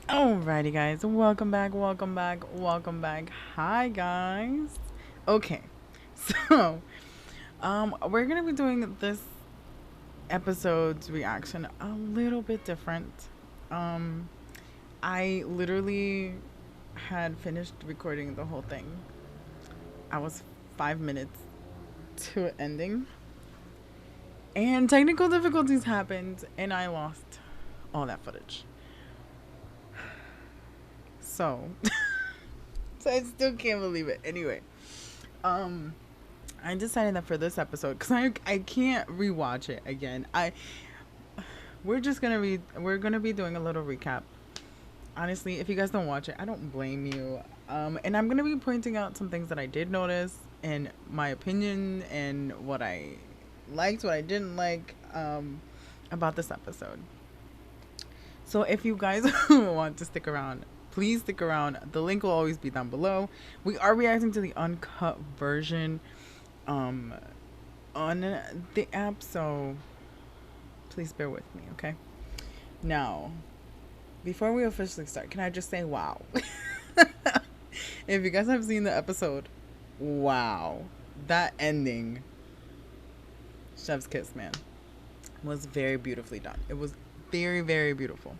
Alrighty, guys, welcome back, welcome back, welcome back. Hi, guys. Okay, so we're gonna be doing this episode's reaction a little bit different. Um, I literally had finished recording the whole thing. I was 5 minutes to ending, and technical difficulties happened, and I lost all that footage. So, so I still can't believe it. Anyway, um, I decided that for this episode, because I can't rewatch it again. We're gonna be doing a little recap. Honestly, if you guys don't watch it, I don't blame you. And I'm gonna be pointing out some things that I did notice in my opinion and what I liked, what I didn't like, about this episode. So if you guys want to stick around, please stick around. The link will always be down below. We are reacting to the uncut version um on the app, so please bear with me, okay? Now, before we officially start, can I just say wow? If you guys have seen the episode, wow. That ending, Chef's Kiss, man, was very beautifully done. It was very, very beautiful.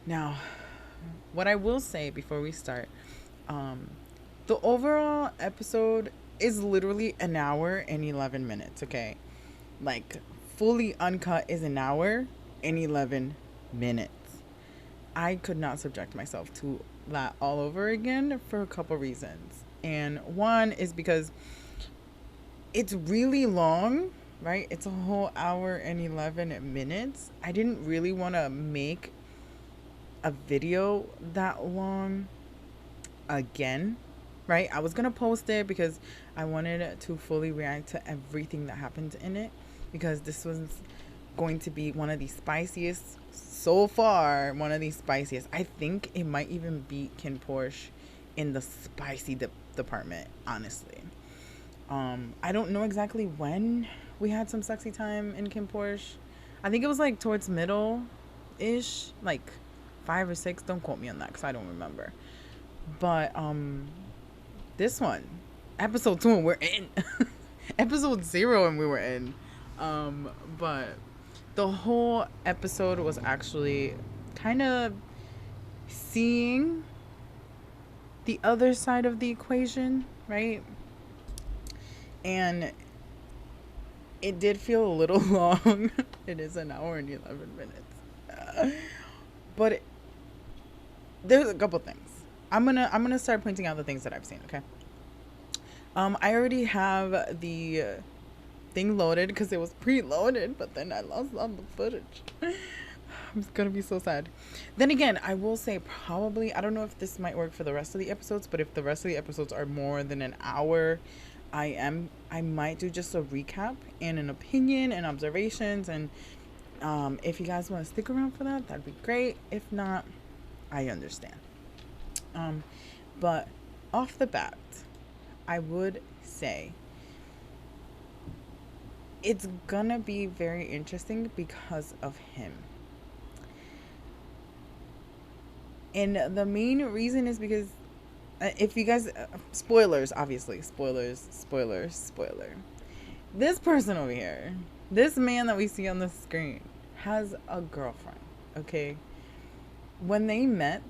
Now, what I will say before we start, um, the overall episode is literally an hour and 11 minutes, okay? Like, fully uncut is an hour and 11 minutes. I could not subject myself to that all over again for a couple reasons. And one is because it's really long, right? It's a whole hour and 11 minutes. I didn't really want to make a video that long again, right? I was going to post it because I wanted to fully react to everything that happened in it, because this was going to be one of the spiciest so far. One of the spiciest. I think it might even beat Kin Porsche in the spicy department, honestly. I don't know exactly when we had some sexy time in Kin Porsche. I think it was like towards middle ish, like 5 or 6. Don't quote me on that because I don't remember. But this one, episode 2, and we're in. Episode 0 and we were in. But the whole episode was actually kind of seeing the other side of the equation, right? And it did feel a little long. It is an hour and 11 minutes. But there's a couple things. I'm gonna start pointing out the things that I've seen, okay? I already have the thing loaded because it was preloaded, but then I lost all the footage. I'm gonna be so sad. Then again, I will say probably, I don't know if this might work for the rest of the episodes, but if the rest of the episodes are more than an hour, I might do just a recap and an opinion and observations, and if you guys want to stick around for that, that'd be great. If not, I understand. But off the bat, I would say it's gonna be very interesting because of him. And the main reason is because if you guys, spoilers, obviously, spoiler. This person over here, this man that we see on the screen, has a girlfriend, okay? When they met,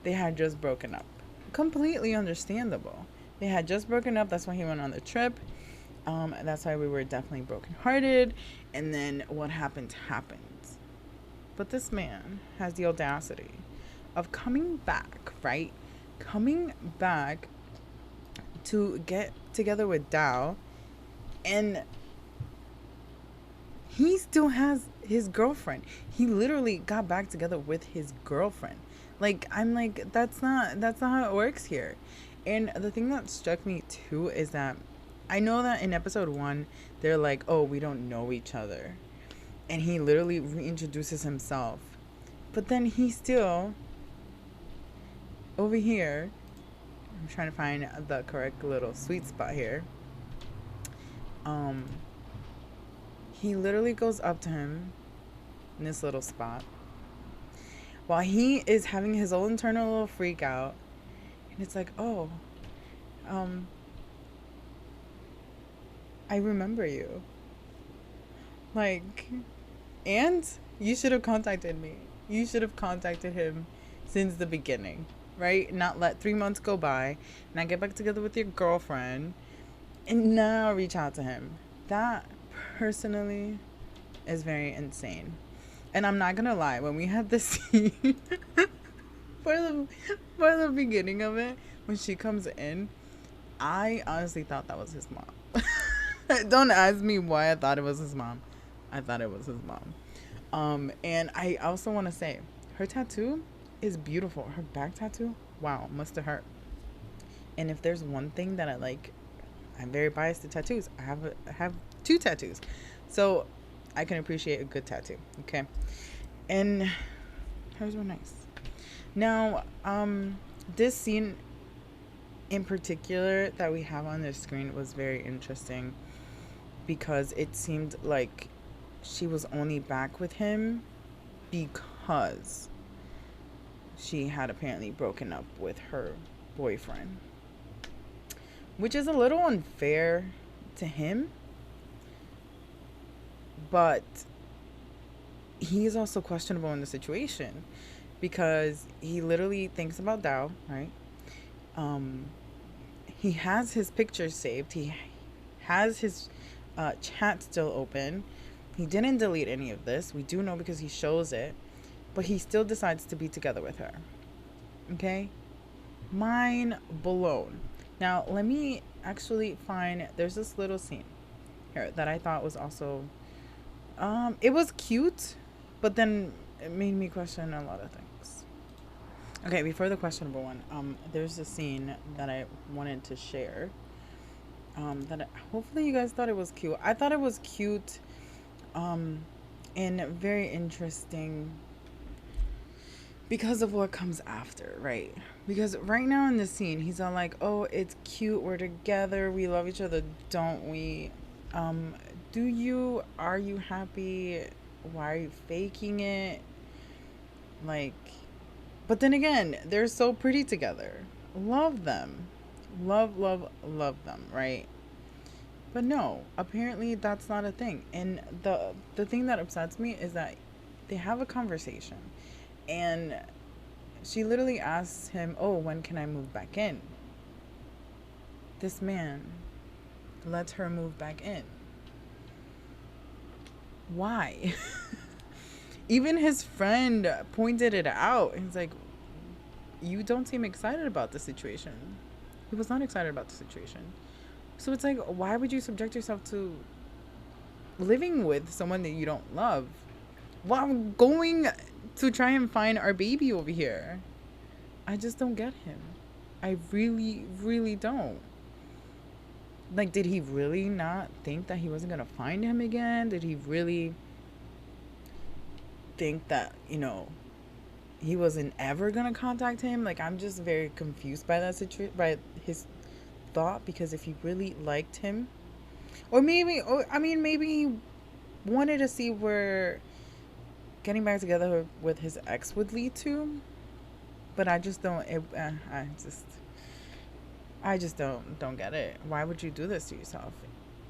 they had just broken up. Completely understandable. They had just broken up. That's why he went on the trip. That's why we were definitely brokenhearted. And then what happened. But this man has the audacity of coming back, right? Coming back to get together with Dao, and he still has his girlfriend. He literally got back together with his girlfriend. Like, I'm like, that's not how it works here. And the thing that struck me too is that I know that in episode 1 they're like, oh, we don't know each other, and he literally reintroduces himself, but then he still over here, I'm trying to find the correct little sweet spot here. He literally goes up to him in this little spot, while he is having his own internal little freak out. And it's like, oh, um, I remember you. Like, and you should have contacted me. You should have contacted him since the beginning, right? Not let 3 months go by, not get back together with your girlfriend, and now reach out to him. That personally is very insane. And I'm not gonna lie, when we had this scene for the beginning of it, when she comes in, I honestly thought that was his mom. Don't ask me why I thought it was his mom. I thought it was his mom. And I also want to say, her tattoo is beautiful. Her back tattoo, wow, must have hurt. And if there's one thing that I like, I'm very biased to tattoos. I have 2 tattoos, so I can appreciate a good tattoo. Okay, and hers were nice. Now, this scene in particular that we have on the screen was very interesting because it seemed like she was only back with him because she had apparently broken up with her boyfriend, which is a little unfair to him, but he is also questionable in the situation because he literally thinks about Dao, right? He has his pictures saved. He has his chat still open. He didn't delete any of this. We do know because he shows it. But he still decides to be together with her. Okay? Mind blown. Now, let me actually find... There's this little scene here that I thought was also... it was cute, but then it made me question a lot of things. Okay, before the questionable one, there's a scene that I wanted to share. Hopefully you guys thought it was cute. I thought it was cute, and very interesting because of what comes after, right? Because right now in the scene, he's all like, "Oh, it's cute. We're together. We love each other, don't we? Do you? Are you happy? Why are you faking it? Like." But then again, they're so pretty together. Love them. Love them, right? But no, apparently that's not a thing. And the thing that upsets me is that they have a conversation. And she literally asks him, "Oh, when can I move back in?" This man lets her move back in. Why? Even his friend pointed it out. He's like, "You don't seem excited about the situation." He was not excited about the situation. So it's like, why would you subject yourself to living with someone that you don't love while going to try and find our baby over here? I just don't get him. I really, really don't. Like, did he really not think that he wasn't going to find him again? Did he really think that, he wasn't ever going to contact him? Like, I'm just very confused by that situation, by his thought, because if he really liked him, maybe he wanted to see where getting back together with his ex would lead to, but I just don't don't get it. Why would you do this to yourself?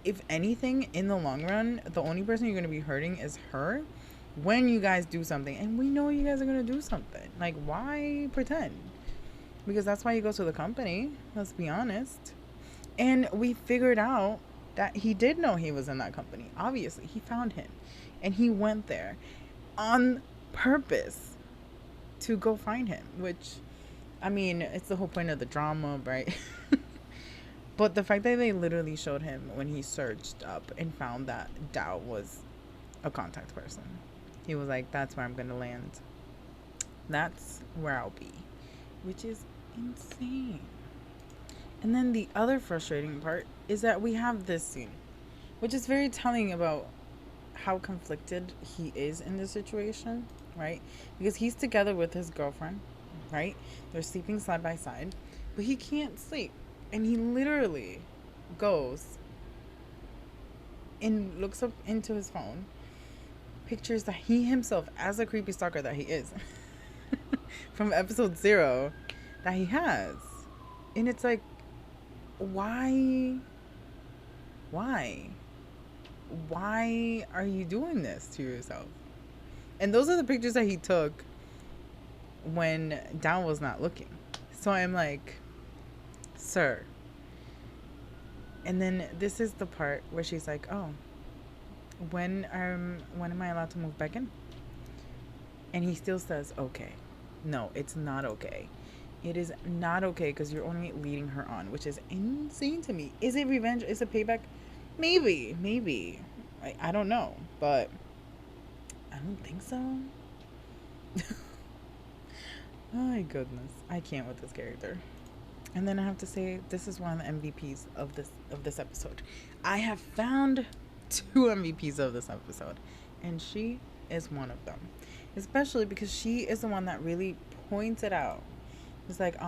If anything, in the long run, the only person you're going to be hurting is her when you guys do something, and we know you guys are going to do something. Like, why pretend? Because that's why you go to the company, let's be honest. And we figured out that he did know he was in that company. Obviously, he found him. And he went there on purpose to go find him. Which, I mean, it's the whole point of the drama, right? But the fact that they literally showed him when he searched up and found that Dao was a contact person. He was like, "That's where I'm going to land. That's where I'll be." Which is insane. And then the other frustrating part is that we have this scene, which is very telling about how conflicted he is in this situation, right? Because he's together with his girlfriend, right? They're sleeping side by side, but he can't sleep. And he literally goes and looks up into his phone, pictures that he himself, as a creepy stalker that he is, from episode 0 that he has. And it's like, why? Why? Why are you doing this to yourself? And those are the pictures that he took when Down was not looking. So I'm like, sir. And then this is the part where she's like, oh, when am I allowed to move back in? And he still says, okay. No, it's not okay. It is not okay because you're only leading her on, which is insane to me. Is it revenge? Is it payback? Maybe. I don't know, but I don't think so. Oh my goodness, I can't with this character. And then I have to say, this is one of the MVPs of this episode. I have found 2 MVPs of this episode, and she is one of them. Especially because she is the one that really points it out. It's like,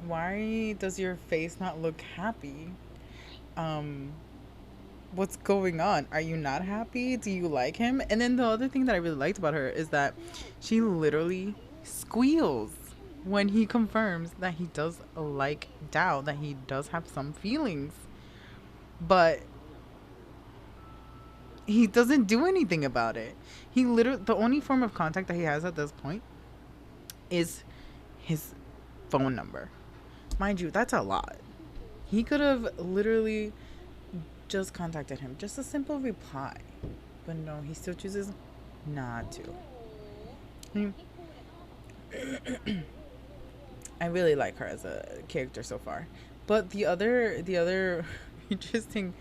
why does your face not look happy? What's going on? Are you not happy? Do you like him? And then the other thing that I really liked about her is that she literally squeals when he confirms that he does like Dao, that he does have some feelings. But he doesn't do anything about it. He literally, the only form of contact that he has at this point is his phone number. Mind you, that's a lot. He could have literally just contacted him. Just a simple reply. But no, he still chooses not to. I really like her as a character so far. But the other interesting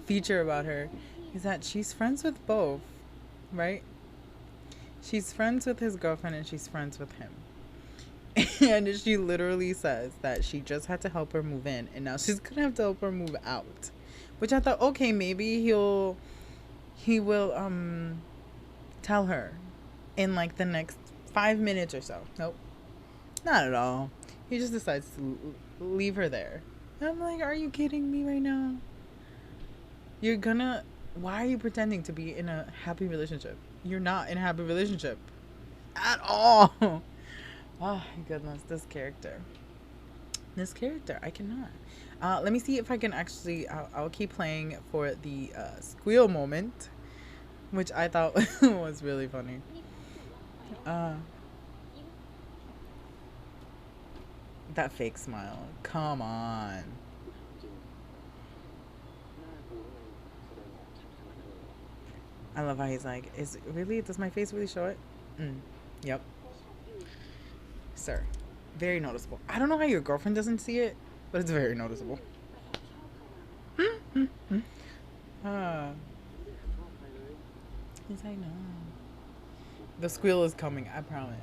feature about her is that she's friends with both, right? She's friends with his girlfriend and she's friends with him. And she literally says that she just had to help her move in and now she's gonna have to help her move out. Which I thought, okay, maybe he will tell her in like the next 5 minutes or so. Nope. Not at all. He just decides to leave her there. And I'm like, are you kidding me right now? Why are you pretending to be in a happy relationship? You're not in a happy relationship. At all. Oh my goodness, this character, I cannot. Let me see if I can actually, I'll keep playing for the squeal moment, which I thought was really funny. That fake smile. Come on. I love how he's like, does my face really show it? Yep. Sir. Very noticeable. I don't know how your girlfriend doesn't see it, but it's very noticeable. He's like, no. The squeal is coming, I promise.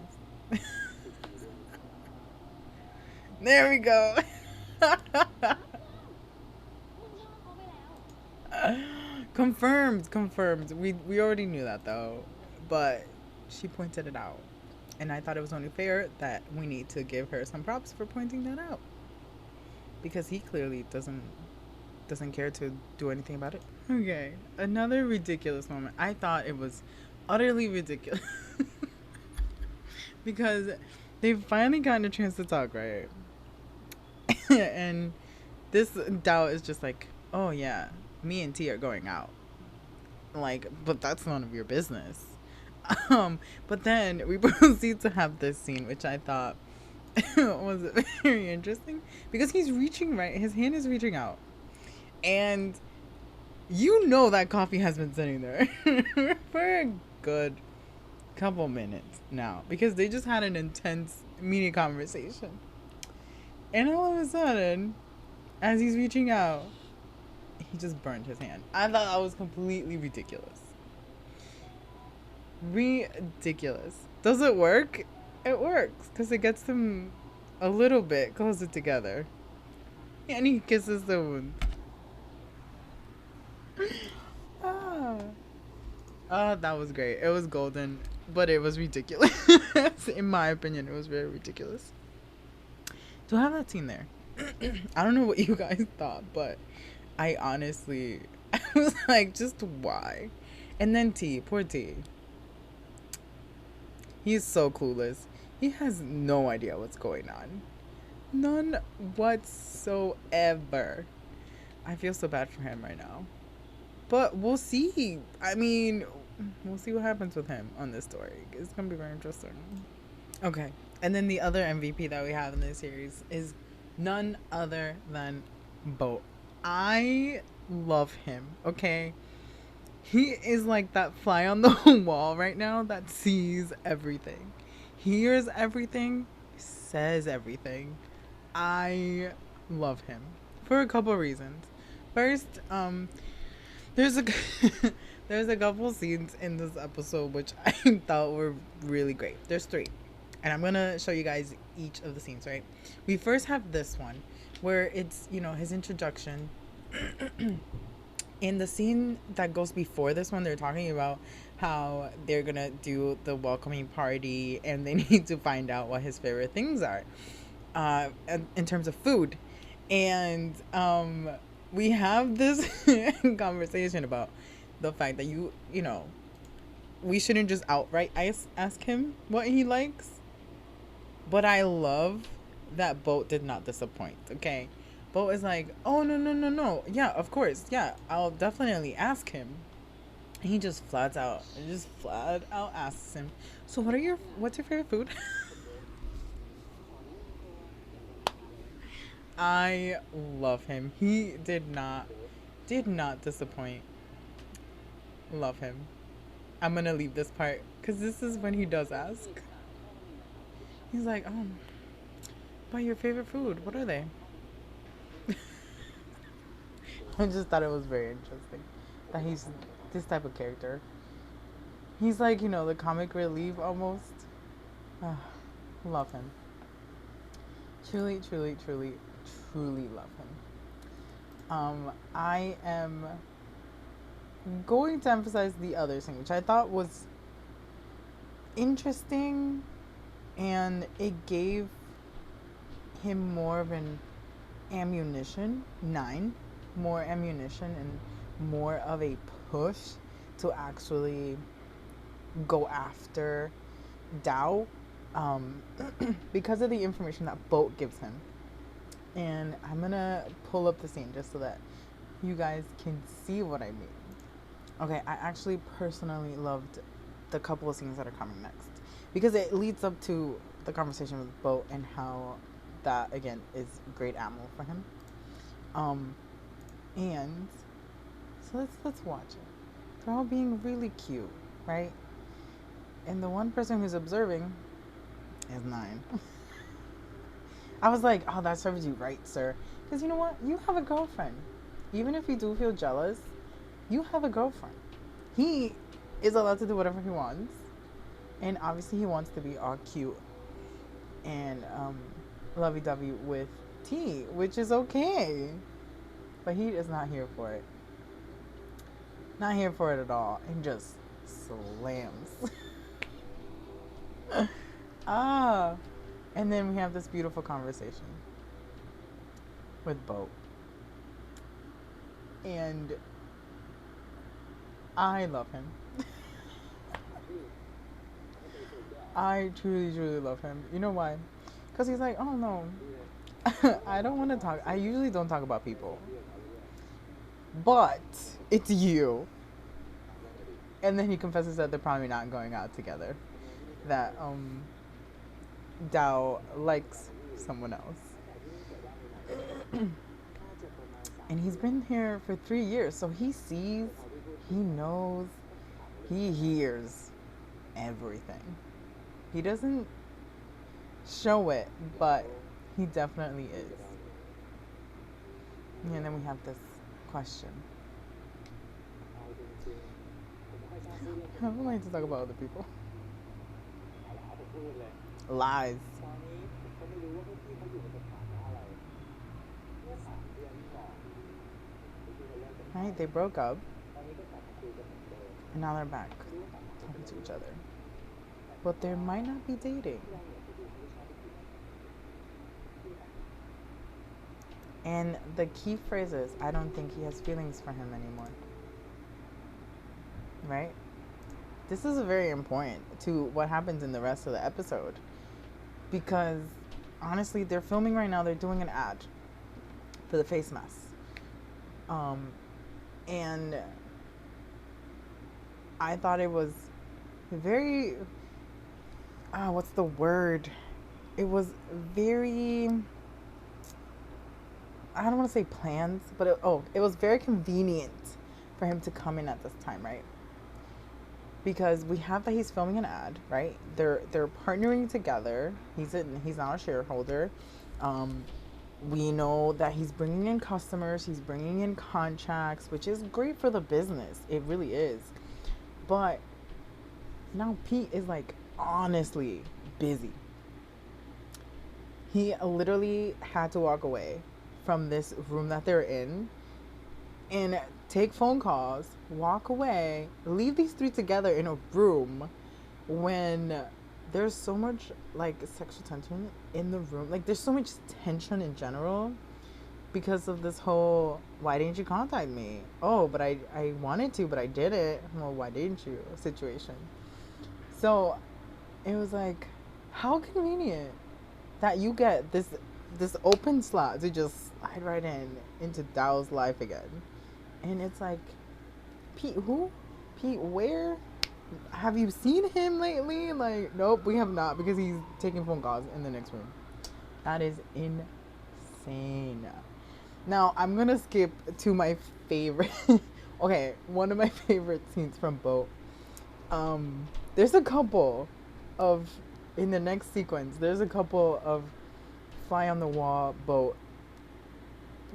There we go. Confirmed. We already knew that though, but she pointed it out. And I thought it was only fair that we need to give her some props for pointing that out. Because he clearly doesn't care to do anything about it. Okay, another ridiculous moment. I thought it was utterly ridiculous. Because they finally gotten a chance to talk, right? And this Dao is just like, oh yeah, me and T are going out. Like, but that's none of your business. But then we proceed to have this scene, which I thought was very interesting because he's reaching right, his hand is reaching out, and you know that coffee has been sitting there for a good couple minutes now because they just had an intense media conversation, and all of a sudden, as he's reaching out, he just burned his hand. I thought that was completely ridiculous. Does it work? It works because it gets them a little bit closer together, and he kisses the wound. That was great. It was golden, but it was ridiculous. In my opinion, it was very ridiculous to have that scene there. I don't know what you guys thought, but I honestly, I was like, just why? And then T, poor T. He's so clueless. He has no idea what's going on. None whatsoever. I feel so bad for him right now. But we'll see. I mean, we'll see what happens with him on this story. It's going to be very interesting. Okay. And then the other MVP that we have in this series is none other than Boat. I love him, okay? He is like that fly on the wall right now that sees everything, hears everything, says everything. I love him for a couple reasons. First, there's a there's a couple scenes in this episode which I thought were really great. There's three, and I'm gonna show you guys each of the scenes. Right, we first have this one where it's his introduction. In the scene that goes before this one, they're talking about how they're gonna do the welcoming party and they need to find out what his favorite things are, in terms of food. And we have this conversation about the fact that we shouldn't just outright ask him what he likes. But I love that Boat did not disappoint, okay? Boat is like, oh, no. Yeah, of course. Yeah, I'll definitely ask him. And he just flat out asks him, so what's your favorite food? I love him. He did not disappoint. Love him. I'm gonna leave this part because this is when he does ask. He's like, about your favorite food, what are they? I just thought it was very interesting that he's this type of character. He's like, the comic relief almost. Love him. Truly love him. I am going to emphasize the other thing, which I thought was interesting, and it gave him more of an more ammunition and more of a push to actually go after Dao, because of the information that Boat gives him. And I'm gonna pull up the scene just so that you guys can see what I mean. Okay, I actually personally loved the couple of scenes that are coming next because it leads up to the conversation with Boat and how that again is great ammo for him. And so let's watch it. They're all being really cute, right? And the one person who's observing is 9. I was like, oh, that serves you right, sir. Because you know what? You have a girlfriend. Even if you do feel jealous, you have a girlfriend. He is allowed to do whatever he wants. And obviously he wants to be all cute and lovey-dovey with T, which is okay. But he is not here for it. Not here for it at all. And just slams. And then we have this beautiful conversation with Boat. And I love him. I truly love him. You know why? Because he's like, oh no, I don't want to talk. I usually don't talk about people. But it's you. And then he confesses that they're probably not going out together. That Dao likes someone else. And he's been here for 3 years, so he sees, he knows, he hears everything. He doesn't show it, but he definitely is. And then we have this question. I don't like to talk about other people. Lies. Right? They broke up. And now they're back talking to each other. But they might not be dating. And the key phrase is, I don't think he has feelings for him anymore. Right? This is very important to what happens in the rest of the episode. because honestly, they're filming right now. They're doing an ad for the face mask. And I thought it was very, what's the word? It was very, I don't want to say plans, but it was very convenient for him to come in at this time, right? Because we have that he's filming an ad, right? They're partnering together. He's now a shareholder. We know that he's bringing in customers. He's bringing in contracts, which is great for the business. It really is. But now Pete is like honestly busy. He literally had to walk away from this room that they're in and take phone calls, walk away, leave these three together in a room when there's so much like sexual tension in the room. Like there's so much tension in general because of this whole why didn't you contact me? Oh, but I wanted to, but I didn't. Well, why didn't you situation. So it was like, how convenient that you get this open slot to just slide right into Dow's life again. And it's like, Pete, who? Pete, where? Have you seen him lately? Like, nope, we have not, because he's taking phone calls in the next room. That is insane. Now, I'm going to skip to my favorite. Okay, one of my favorite scenes from Boat. There's a couple of, in the next sequence, there's a couple of fly on the wall Boat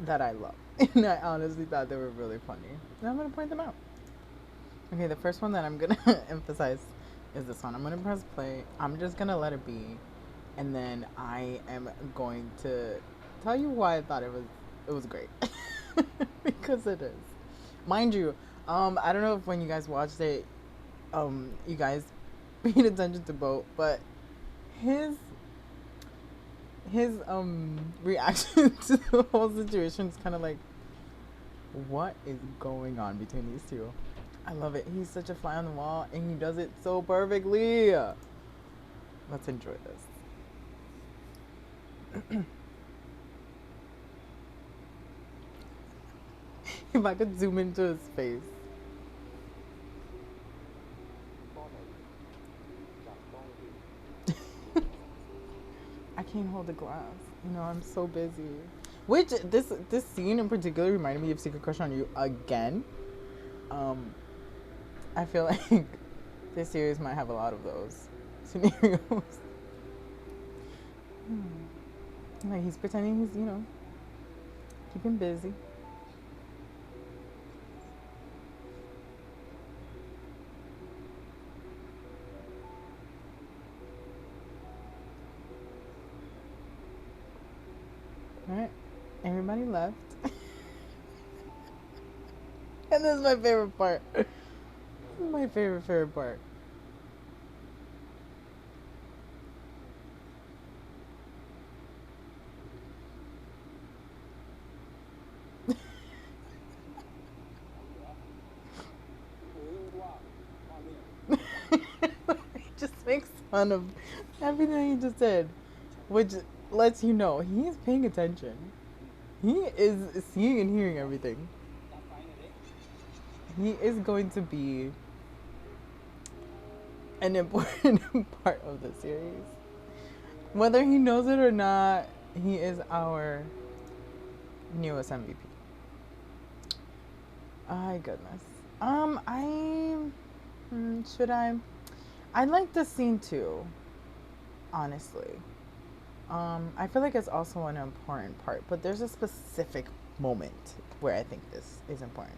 that I love. And I honestly thought they were really funny. And I'm going to point them out. Okay, the first one that I'm going to emphasize is this one. I'm going to press play. I'm just going to let it be. And then I am going to tell you why I thought it was great. Because it is. Mind you, I don't know if when you guys watched it, you guys paid attention to Boat, but his reaction to the whole situation is kind of like, what is going on between these two? I love it. He's such a fly on the wall, and he does it so perfectly. Let's enjoy this. If I could zoom into his face. I can't hold the glass. You know, I'm so busy. Which, this scene in particular reminded me of Secret Crush on You again. I feel like this series might have a lot of those scenarios. Like, he's pretending he's, keeping busy. Alright, everybody left. And this is my favorite part. This is my favorite part. He just makes fun of everything he just did, which lets you know he's paying attention. He is seeing and hearing everything. He is going to be an important part of the series. Whether he knows it or not, he is our newest MVP. My goodness. I like this scene too, honestly. I feel like it's also an important part, but there's a specific moment where I think this is important.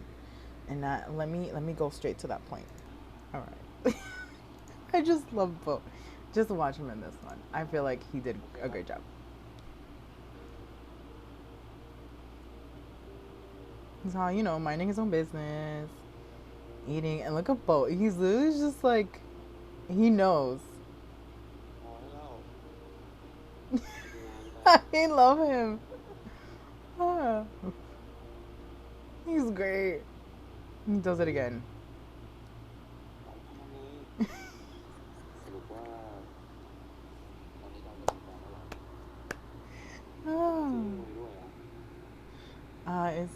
And let me go straight to that point. All right. I just love Bo. Just watch him in this one. I feel like he did a great job. He's all, minding his own business, eating, and look at Bo. He's literally just like, he knows. I love him. Ah. He's great. He does it again.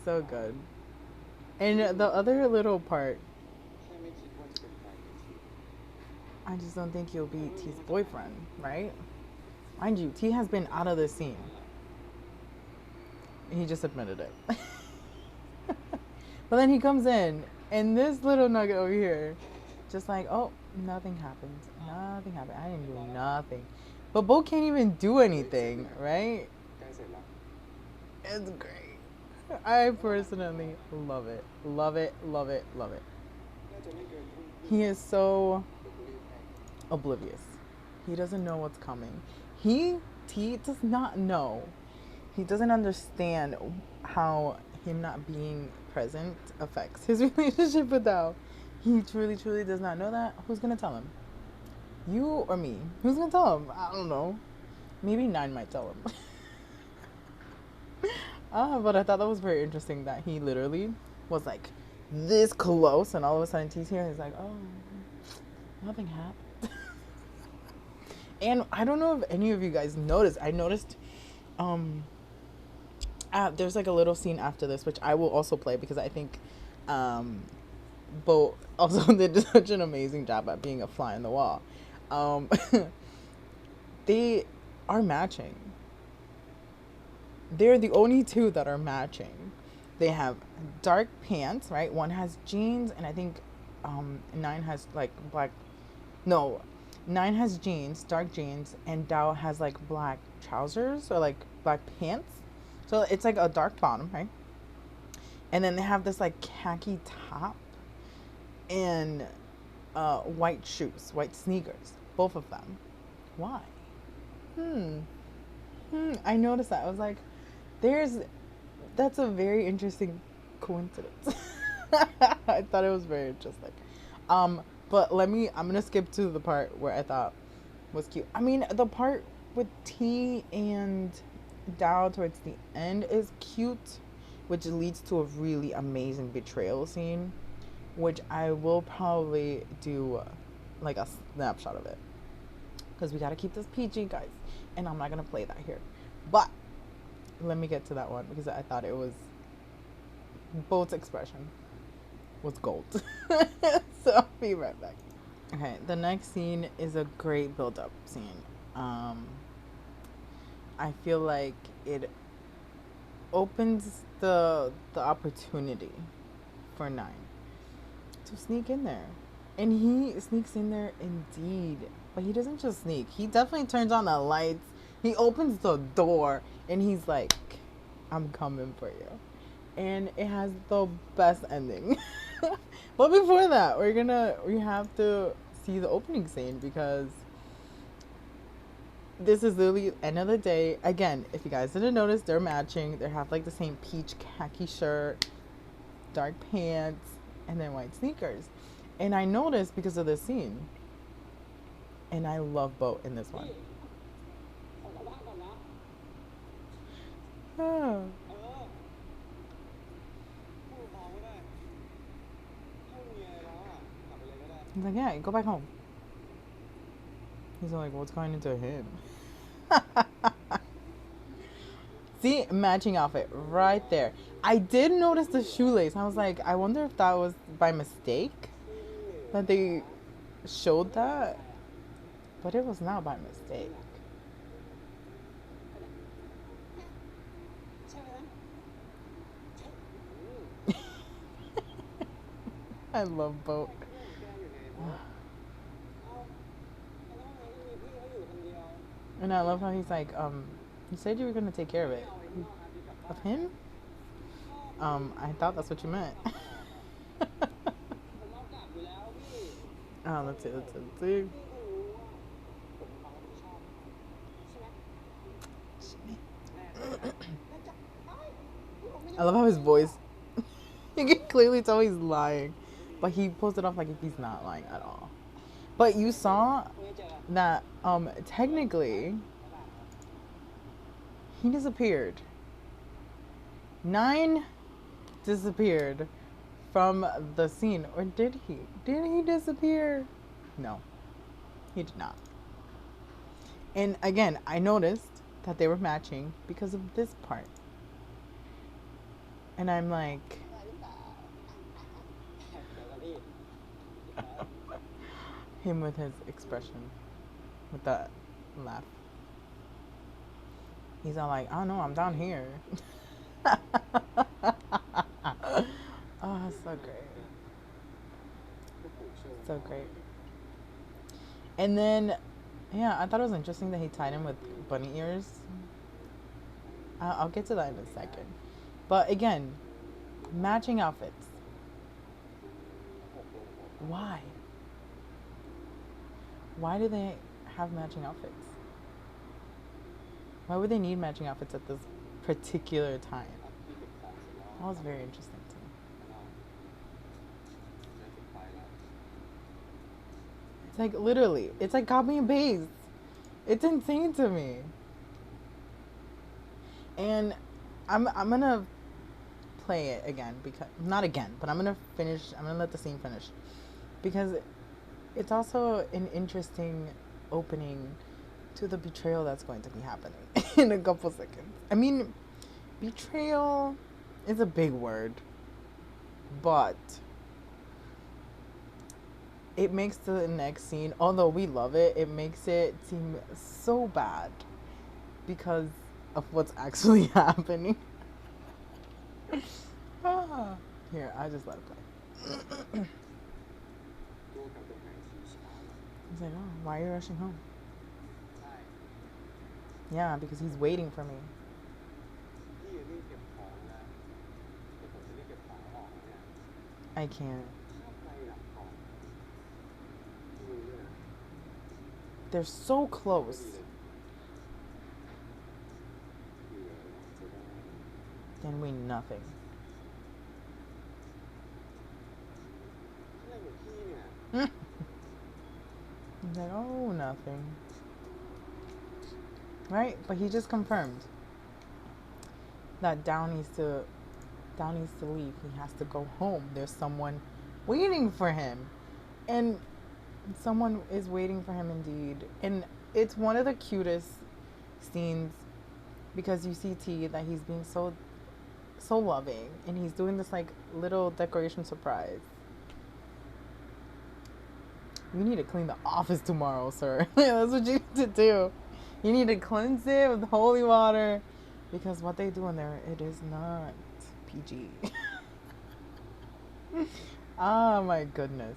so good. And the other little part, I just don't think he'll be T's boyfriend, right? Mind you, T has been out of the scene. He just admitted it. But then he comes in, and this little nugget over here, just like, oh, nothing happened. Nothing happened. I didn't do nothing. But Bo can't even do anything, right? It's great. I personally love it. Love it, love it, love it. He is so oblivious. He doesn't know what's coming. T does not know. He doesn't understand how him not being present affects his relationship with Dao. He truly, truly does not know that. Who's gonna tell him? You or me? Who's gonna tell him? I don't know. Maybe Nine might tell him. But I thought that was very interesting that he literally was like this close, and all of a sudden T's here, and he's like, oh, nothing happened. And I don't know if any of you guys noticed. I noticed there's like a little scene after this, which I will also play because I think Bo also did such an amazing job at being a fly on the wall. They are matching. They're the only two that are matching. They have dark pants, right? One has jeans, and I think Nine has like black. No, Nine has jeans, dark jeans, and Dao has like black trousers or like black pants. So it's like a dark bottom, right? And then they have this like khaki top and white shoes, white sneakers, both of them. Why? I noticed that. I was like, that's a very interesting coincidence. I thought it was very interesting. But I'm gonna skip to the part where I thought was cute. I mean, the part with T and Dao towards the end is cute, which leads to a really amazing betrayal scene, which I will probably do like a snapshot of it, because we gotta keep this PG, guys, and I'm not gonna play that here. But let me get to that one because I thought it was Boat's expression was gold. So I'll be right back. Okay, the next scene is a great build-up scene. I feel like it opens the opportunity for Nine to sneak in there. And he sneaks in there indeed. But he doesn't just sneak. He definitely turns on the lights. He opens the door and he's like, I'm coming for you. And it has the best ending. But before that, we have to see the opening scene, because this is literally end of the day. Again, if you guys didn't notice, they're matching. They have like the same peach khaki shirt, dark pants, and then white sneakers. And I noticed because of this scene. And I love Boat in this one. Oh. He's like, yeah, go back home. He's like, what's going into him? See, matching outfit right there. I did notice the shoelace. I was like, I wonder if that was by mistake that they showed that. But it was not by mistake. I love Boat. And I love how he's like, you said you were going to take care of it. Of him? I thought that's what you meant. Let's see. I love how his voice, you can clearly tell he's lying, but he pulls it off like if he's not lying at all. But you saw that technically he disappeared. Nine disappeared from the scene, or did he? Did he disappear? No, he did not. And again, I noticed that they were matching because of this part. And I'm like, him with his expression, with that laugh. He's all like, "Oh no, I'm down here." Oh, so great. So great. And then, yeah, I thought it was interesting that he tied him with bunny ears. I'll get to that in a second. But again, matching outfits. Why? Why do they have matching outfits? Why would they need matching outfits at this particular time? That was very interesting to me. It's like literally, it's like copy and paste. It's insane to me. And I'm gonna play it again because not again, but I'm gonna finish. I'm gonna let the scene finish because it's also an interesting opening to the betrayal that's going to be happening in a couple seconds. I mean, betrayal is a big word, but it makes the next scene, although we love it, it makes it seem so bad because of what's actually happening. Ah. Here, I just let it play. He's like, "Oh, why are you rushing home?" Yeah, because he's waiting for me. I can't. They're so close. Then we nothing. He's like, "Oh, nothing." Right? But he just confirmed that Down needs to leave. He has to go home. There's someone waiting for him. And someone is waiting for him indeed. And it's one of the cutest scenes because you see T that he's being so loving and he's doing this like little decoration surprise. You need to clean the office tomorrow, sir. That's what you need to do. You need to cleanse it with holy water because what they do in there, it is not PG. Oh my goodness.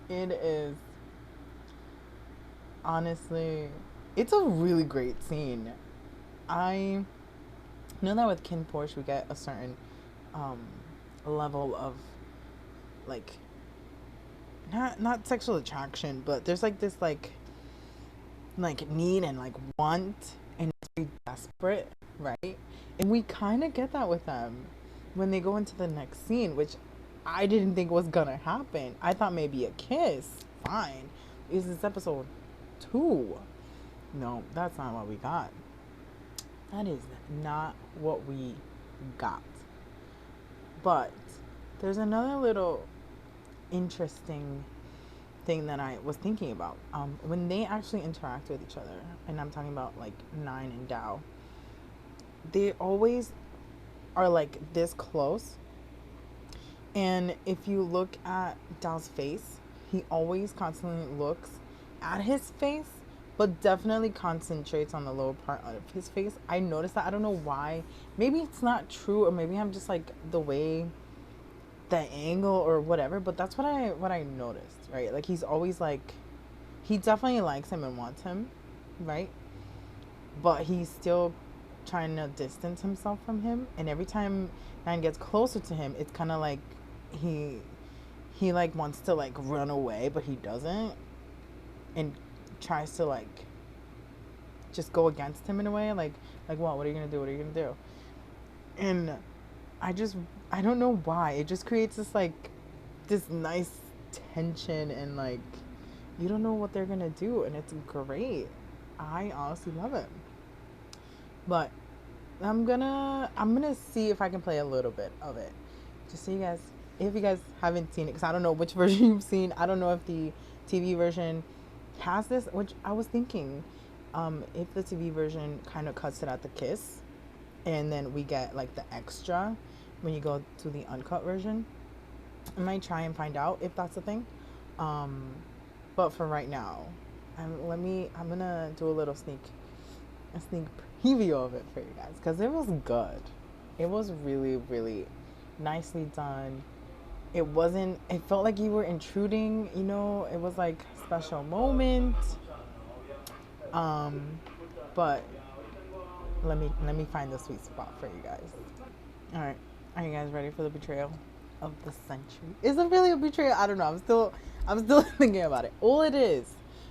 It is honestly, it's a really great scene. I know that with Kin Porsche we get a certain um, level of like not sexual attraction, but there's like this like need and like want and it's very desperate, right? And we kind of get that with them when they go into the next scene, which I didn't think was gonna happen. I thought maybe a kiss, fine. Is this episode 2? No, that's not what we got. That is not what we got. But there's another little interesting thing that I was thinking about. When they actually interact with each other, and I'm talking about like Nine and Dao, they always are like this close. And if you look at Dao's face, he always constantly looks at his face, but definitely concentrates on the lower part of his face. I noticed that. I don't know why. Maybe it's not true, or maybe I'm just like the way, the angle or whatever. But that's what I noticed, right? Like he's always like, he definitely likes him and wants him, right? But he's still trying to distance himself from him. And every time Nine gets closer to him, it's kind of like he like wants to like run away, but he doesn't, and tries to like just go against him in a way, like what are you gonna do, what are you gonna do? And I don't know why it just creates this nice tension, and like you don't know what they're gonna do, and it's great. I honestly love it. But I'm gonna see if I can play a little bit of it, just so you guys, if you guys haven't seen it, because I don't know which version you've seen. I don't know if the TV version has this, which I was thinking, if the TV version kind of cuts it at the kiss, and then we get like the extra, when you go to the uncut version. I might try and find out if that's a thing. Um, but for right now, I'm gonna do a little sneak preview of it for you guys because it was good. It was really, really nicely done. It wasn't. It felt like you were intruding. It was like special moment. Um, but let me find the sweet spot for you guys. All right, are you guys ready for the betrayal of the century? Is it really a betrayal? I don't know. I'm still thinking about it. All it is,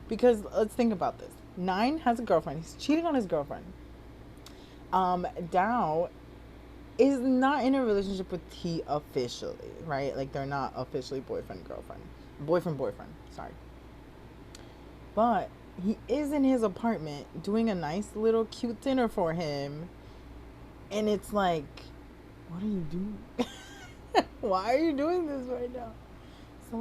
because let's think about this. Nine has a girlfriend. He's cheating on his girlfriend. Dao is not in a relationship with T officially, right? Like they're not officially boyfriend boyfriend. Sorry, but he is in his apartment doing a nice little cute dinner for him, and it's like, what are you doing? Why are you doing this right now? So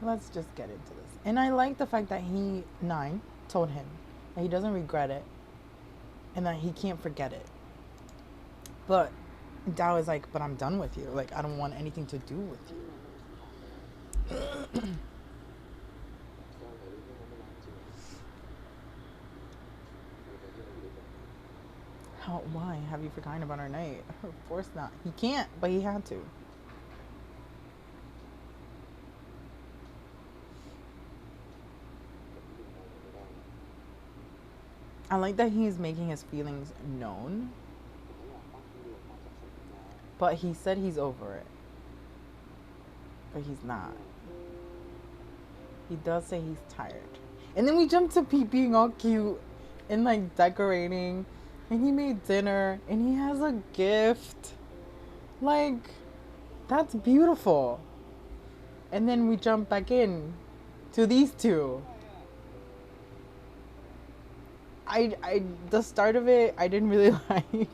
let's just get into this. And I like the fact that Nine told him that he doesn't regret it and that he can't forget it. But Dao is like, but I'm done with you. Like, I don't want anything to do with you. Why? Have you forgotten about our night? Of course not. He can't, but he had to. I like that he's making his feelings known. But he said he's over it. But he's not. He does say he's tired. And then we jump to Pete being all cute and like decorating. And he made dinner. And he has a gift. Like, that's beautiful. And then we jump back in to these two. The start of it, I didn't really like.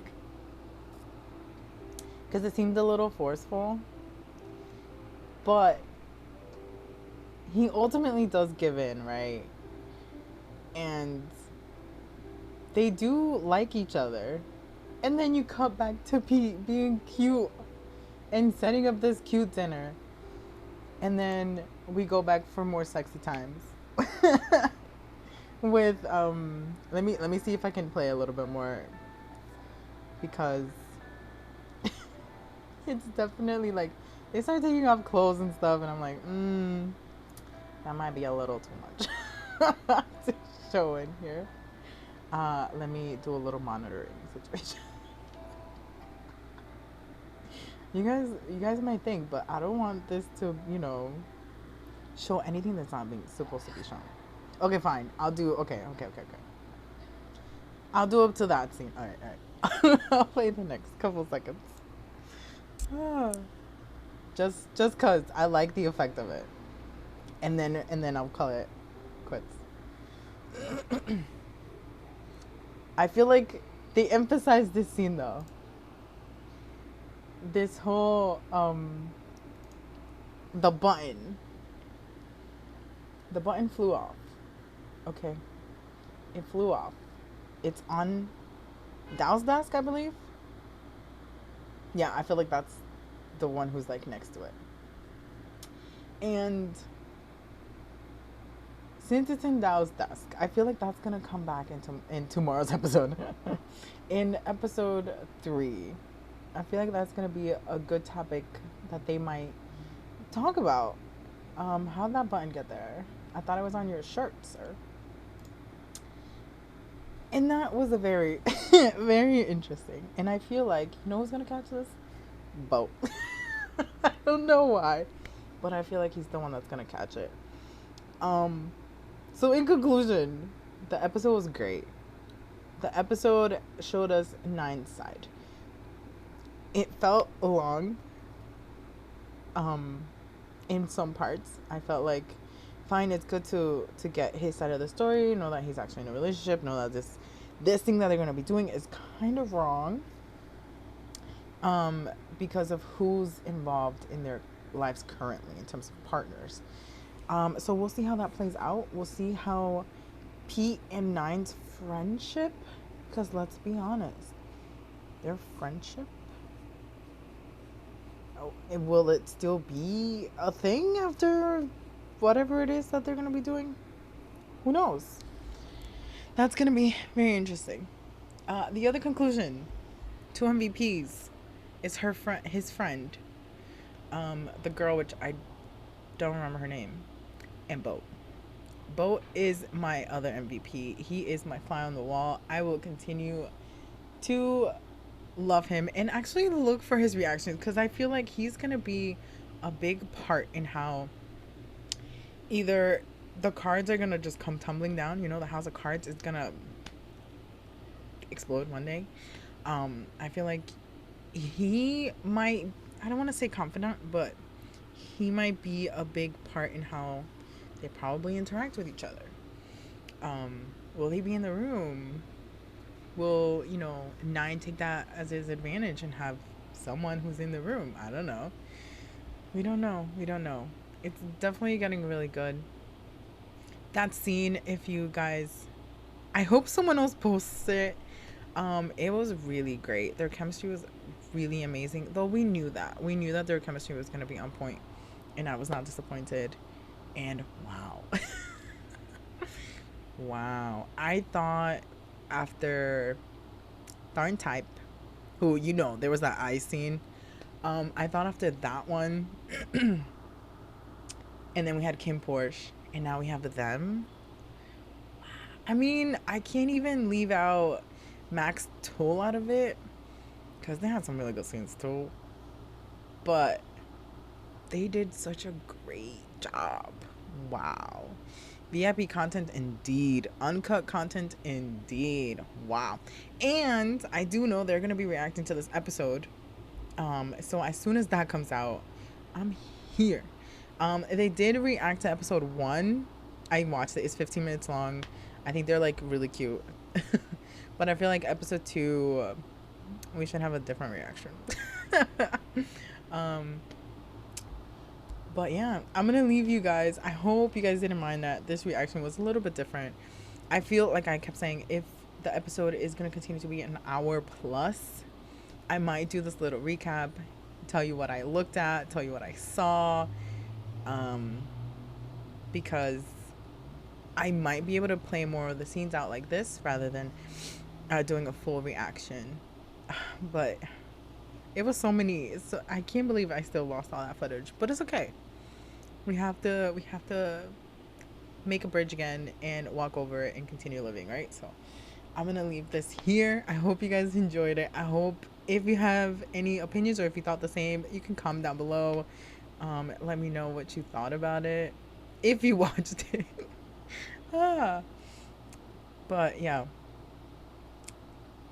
Because it seemed a little forceful. But he ultimately does give in, right? And they do like each other. And then you cut back to Pete being cute and setting up this cute dinner. And then we go back for more sexy times. With let me see if I can play a little bit more, because it's definitely like they start taking off clothes and stuff, and I'm like, that might be a little too much to show in here. Let me do a little monitoring situation. You guys might think, but I don't want this to, show anything that's not being supposed to be shown. Okay, fine. I'll do. Okay. I'll do up to that scene. All right. I'll play the next couple seconds. Just cause I like the effect of it, and then I'll call it quits. I feel like they emphasized this scene though. This whole the button flew off. Okay, it flew off. It's on Dao's desk, I believe. Yeah, I feel like that's the one who's like next to it. And since it's in Dao's desk, I feel like that's gonna come back in tomorrow's episode. In episode 3, I feel like that's gonna be a good topic that they might talk about. How'd that button get there? I thought it was on your shirt, sir. And that was a very, very interesting. And I feel like, who's going to catch this? Bo. I don't know why. But I feel like he's the one that's going to catch it. So in conclusion, the episode was great. The episode showed us Nine's side. It felt long. In some parts. I felt like, fine, it's good to get his side of the story, know that he's actually in a relationship, know that this thing that they're going to be doing is kind of wrong, because of who's involved in their lives currently in terms of partners. So we'll see how that plays out. We'll see how Pete and Nine's friendship, because let's be honest, their friendship Will it still be a thing after whatever it is that they're going to be doing? Who knows? That's going to be very interesting. The other conclusion, two MVPs, is his friend, the girl, which I don't remember her name, and Boat. Boat is my other MVP. He is my fly on the wall. I will continue to love him and actually look for his reactions, because I feel like he's going to be a big part in how either the cards are going to just come tumbling down. The house of cards is going to explode one day. I feel like he might, I don't want to say confidant, but he might be a big part in how they probably interact with each other. Will he be in the room? Will, Nine take that as his advantage and have someone who's in the room? I don't know. We don't know. It's definitely getting really good. That scene, if you guys, I hope someone else posts it. It was really great. Their chemistry was really amazing. Though we knew that. We knew that their chemistry was going to be on point. And I was not disappointed. And wow. Wow. I thought after Darn Type, who, there was that eye scene. I thought after that one, and then we had Kim Porsche, and now we have them. I mean, I can't even leave out Max Toll out of it, because they had some really good scenes too. But they did such a great job. Wow. VIP content indeed. Uncut content indeed. Wow. And I do know they're going to be reacting to this episode. So as soon as that comes out, I'm here. They did react to episode 1. I watched it. It's 15 minutes long. I think they're like really cute. But I feel like episode 2, we should have a different reaction. But yeah, I'm going to leave you guys. I hope you guys didn't mind that this reaction was a little bit different. I feel like I kept saying, if the episode is going to continue to be an hour plus, I might do this little recap, tell you what I looked at, tell you what I saw, because I might be able to play more of the scenes out like this rather than doing a full reaction. But it was so many, so I can't believe I still lost all that footage, but it's okay. We have to make a bridge again and walk over it and continue living, right? So I'm gonna leave this here. I hope you guys enjoyed it. I hope, if you have any opinions or if you thought the same, you can comment down below. Let me know what you thought about it, if you watched it. But yeah,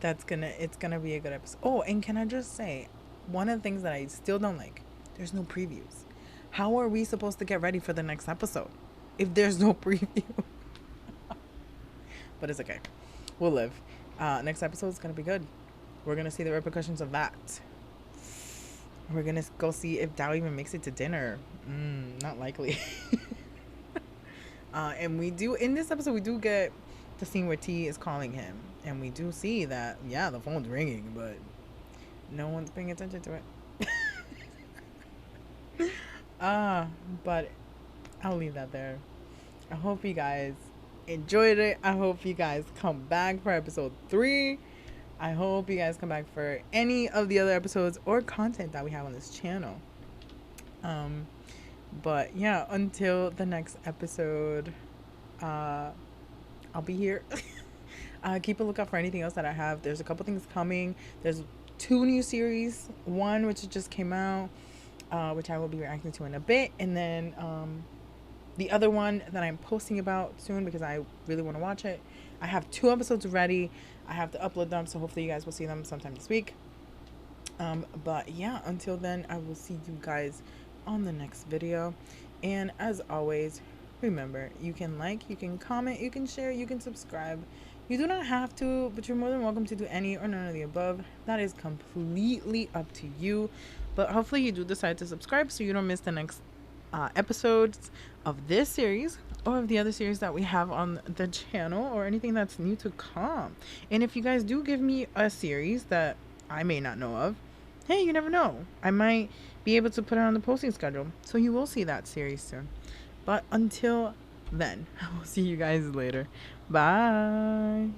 it's gonna be a good episode. Oh, and can I just say, one of the things that I still don't like, there's no previews. How are we supposed to get ready for the next episode if there's no preview? But it's okay. We'll live. Next episode is gonna be good. We're gonna see the repercussions of that. We're gonna go see if Dao even makes it to dinner. Not likely. And we do, in this episode, we do get the scene where T is calling him, and we do see that, yeah, the phone's ringing, but no one's paying attention to it. But I'll leave that there. I hope you guys enjoyed it. I hope you guys come back for episode 3. I hope you guys come back for any of the other episodes or content that we have on this channel. But yeah, until the next episode, I'll be here. Keep a lookout for anything else that I have. There's a couple things coming. There's 2 new series. One which just came out, which I will be reacting to in a bit, and then the other one that I'm posting about soon because I really want to watch it. I have 2 episodes ready. I have to upload them, so hopefully you guys will see them sometime this week. But yeah, until then, I will see you guys on the next video. And as always, remember, you can like, you can comment, you can share, you can subscribe. You do not have to, but you're more than welcome to do any or none of the above. That is completely up to you. But hopefully you do decide to subscribe so you don't miss the next episodes of this series or of the other series that we have on the channel, or anything that's new to come. And if you guys do give me a series that I may not know of, hey, you never know. I might be able to put it on the posting schedule. So you will see that series soon. But until then, I will see you guys later. Bye.